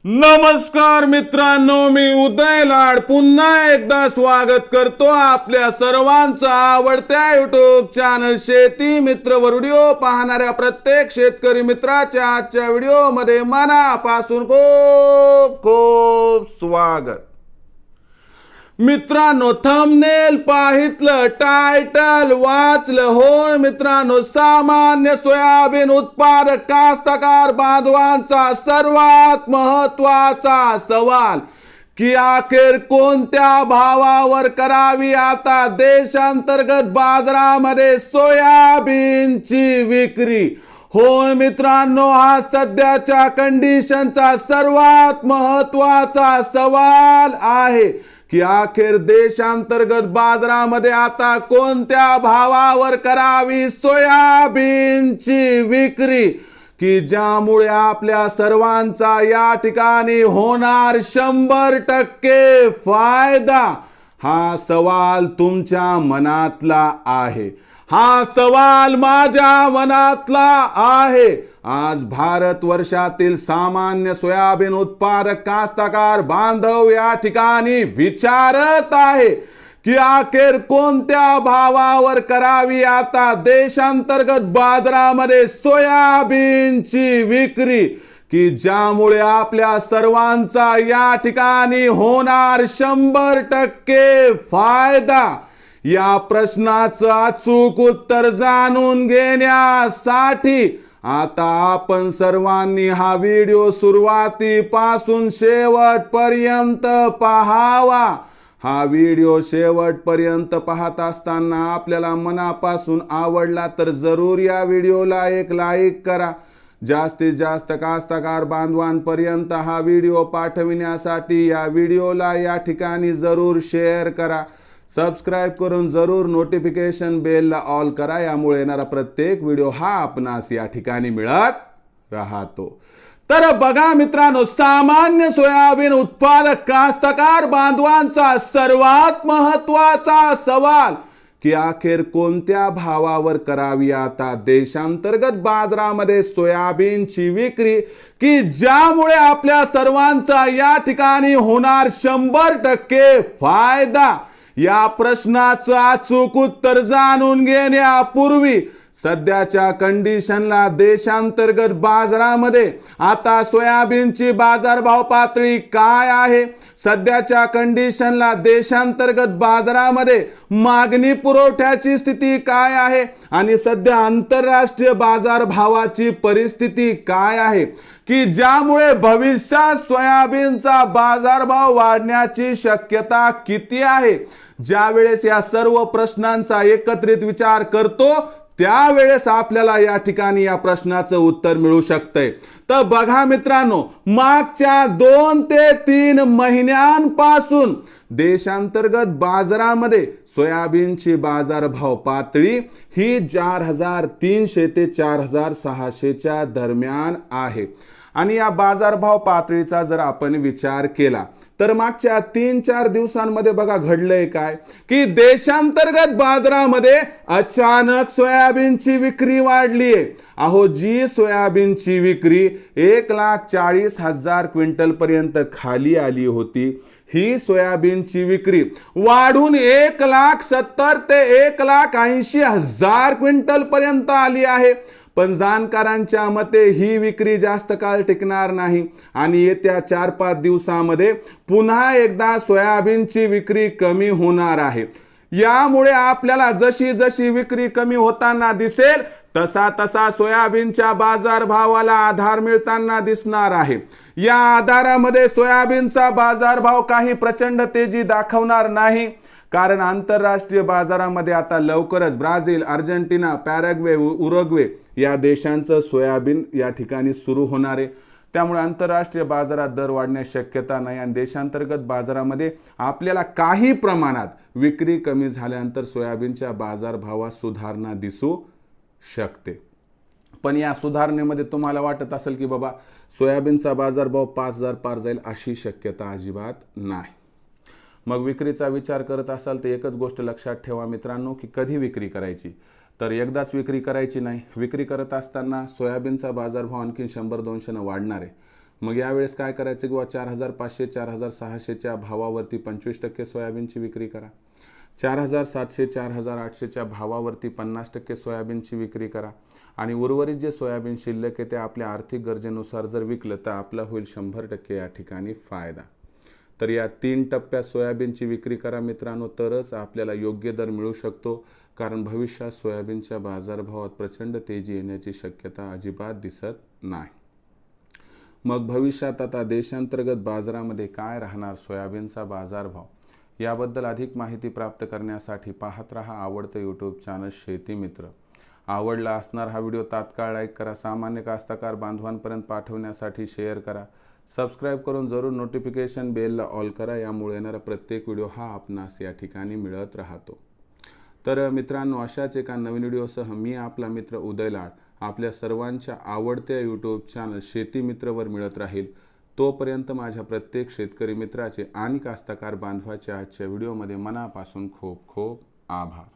नमस्कार मित्रांनो, मी उदय लाड पुन्हा एकदा स्वागत करतो आपल्या सर्वांचा आवडत्या युट्यूब चॅनल शेती मित्र वर व्हिडिओ पाहणाऱ्या प्रत्येक शेतकरी मित्राच्या आजच्या व्हिडिओ मध्ये मनापासून खूप खूप स्वागत। मित्रांनो, थंबनेल पाहितलं, टायटल वाचलं, होय मित्रांनो, सामान्य सोयाबीन उत्पादक कास्तकार बांधवांचा सर्वात महत्त्वाचा सवाल की अखेर कोणत्या भावावर करावी आता देशांतर्गत बाजारामध्ये सोयाबीनची विक्री। होय मित्रांनो, हा सध्याच्या कंडिशनचा सर्वात महत्त्वाचा सवाल आहे की अखेर देशांतर्गत बाजारामध्ये आता कोणत्या भावावर करावी सोयाबीनची विक्री की ज्यामुळे आपल्या सर्वांचा या ठिकाणी होणार 100% फायदा। हा सवाल तुमच्या मनातला आहे, हा सवाल माझ्या मनातला आहे। आज भारत वर्षातील सामान्य सोयाबीन उत्पादक कास्तकार बांधव या ठिकाणी विचारत आहे की अखेर कोणत्या भावावर करावी आता देशांतर्गत बाजारामध्ये सोयाबीनची विक्री की ज्यामुळे आपल्या सर्वांचा या ठिकाणी होणार 100% फायदा। या प्रश्नाचं अचूक उत्तर जाणून घेण्यासाठी आता आपण सर्वांनी हा व्हिडिओ सुरुवातीपासून शेवटपर्यंत पाहावा। हा व्हिडिओ शेवटपर्यंत पाहत असताना आपल्याला मनापासून आवडला तर जरूर या व्हिडिओला एक लाईक करा। जास्तीत जास्त कास्तकार बांधवांपर्यंत हा व्हिडिओ पाठविण्यासाठी या व्हिडिओला या ठिकाणी जरूर शेअर करा। सबस्क्राइब करून जरूर नोटिफिकेशन बेलला ऑल करा, यामुळे येणारा प्रत्येक व्हिडिओ हा आपणास या ठिकाणी मिळत राहतो। तर बघा मित्रांनो, सामान्य सोयाबीन उत्पादक कास्तकार बांधवांचा सर्वात महत्त्वाचा सवाल की अखेर कोणत्या भावावर करावी आता देशांतर्गत बाजारामध्ये सोयाबीनची विक्री की ज्यामुळे आपल्या सर्वांचा या ठिकाणी होणार 100% फायदा। या प्रश्नाचं अचूक उत्तर जाणून घेण्यापूर्वी सध्याच्या कंडिशनला देशांतर्गत बाजारामध्ये आता सोयाबीनची बाजारभाव पातळी काय आहे, सध्याच्या कंडिशनला देशांतर्गत बाजारामध्ये मागणी पुरवठ्याची स्थिती काय आहे आणि सध्या आंतरराष्ट्रीय बाजारभावाची परिस्थिती काय आहे की ज्यामुळे भविष्यात सोयाबीनचा बाजारभाव वाढण्याची शक्यता किती आहे। ज्यावेळेस या सर्व प्रश्नांचा एकत्रित विचार करतो त्यावेळेस आपल्याला या ठिकाणी या प्रश्नाचं उत्तर मिळू शकते। तर बघा मित्रांनो, मागच्या 2 ते 3 महिन्यांपासून देशांतर्गत बाजारामध्ये सोयाबीनची बाजारभाव पातळी ही 4300 ते 4600च्या दरम्यान आहे। आणि या बाजारभाव पातळीचा जर आपण विचार केला तर मागच्या 3-4 दिवसांमध्ये बघा घडलंय काय की देशांतर्गत बाजारामध्ये अचानक सोयाबीनची विक्री वाढली आहे। अहो, जी सोयाबीनची विक्री 1,40,000 क्विंटल पर्यंत खाली आली होती, ही सोयाबीनची विक्री वाढून 1,70,000 ते 1,80,000 क्विंटल पर्यंत आली आहे। पण जाणकारांच्या मते ही विक्री जास्त काळ टिकणार नाही आणि येत्या 4-5 दिवसांमध्ये पुन्हा एकदा सोयाबीनची विक्री कमी होणार आहे। यामुळे आपल्याला जशी जशी विक्री कमी होताना दिसेल तसा तसा सोयाबीनच्या बाजारभावाला आधार मिळताना दिसणार आहे। या आधारामध्ये सोयाबीनचा बाजारभाव काही प्रचंड तेजी दाखवणार नाही, कारण आंतरराष्ट्रीय बाजारामध्ये आता लवकरच ब्राझील, अर्जेंटिना, पॅराग्वे, उरुग्वे या देशांचं सोयाबीन या ठिकाणी सुरू होणार आहे। त्यामुळे आंतरराष्ट्रीय बाजारात दर वाढण्याची शक्यता नाही आणि देशांतर्गत बाजारामध्ये आपल्याला काही प्रमाणात विक्री कमी झाल्यानंतर सोयाबीनच्या बाजारभावात सुधारणा दिसू शकते। पण या सुधारणेमध्ये तुम्हाला वाटत असेल की बाबा सोयाबीनचा बाजारभाव 5,000 पार जाईल, अशी शक्यता अजिबात नाही। मग विक्रीचा विचार करत असाल तर एकच गोष्ट लक्षात ठेवा मित्रांनो की कधी विक्री करायची, तर एकदाच विक्री करायची नाही। विक्री करत असताना सोयाबीनचा बाजारभाव आणखी 100-200 वाढणार आहे। मग यावेळेस काय करायचं किंवा 4,500 4,600च्या भावावरती 25% सोयाबीनची विक्री करा. 4,700 4,800च्या भावावरती 50% सोयाबीनची विक्री करा. आणि उर्वरित जे सोयाबीन शिल्लक आहे ते आपल्या आर्थिक गरजेनुसार जर विकलं तर आपला होईल 100% या ठिकाणी फायदा. तर या 3 टप्प्यात सोयाबीनची विक्री करा मित्रांनो, तरच आपल्याला योग्य दर मिळू शकतो. कारण भविष्यात सोयाबीनच्या बाजारभावात प्रचंड तेजी येण्याची शक्यता अजिबात दिसत नाही. मग भविष्यात आता देशांतर्गत बाजारामध्ये काय राहणार सोयाबीनचा बाजारभाव, याबद्दल अधिक माहिती प्राप्त करण्यासाठी पाहत रहा आवडतं यूट्यूब चॅनल शेती मित्र. आवडला असणार हा व्हिडिओ तात्काळ लाईक करा. सामान्य कास्तकार बांधवांपर्यंत पाठवण्यासाठी शेअर करा. सबस्क्राईब करून जरूर नोटिफिकेशन बेलला ऑल करा. यामुळे येणारा प्रत्येक व्हिडिओ हा आपणास या ठिकाणी मिळत राहतो. तर मित्रांनो, अशाच एका नवीन व्हिडिओसह मी आपला मित्र उदय लाड आपल्या सर्वांच्या आवडत्या यूट्यूब चॅनल शेती मित्रवर मिळत राहील. तोपर्यंत माझ्या प्रत्येक शेतकरी मित्राचे आणि कास्तकार बांधवाच्या आजच्या व्हिडिओमध्ये मनापासून खूप खूप आभार.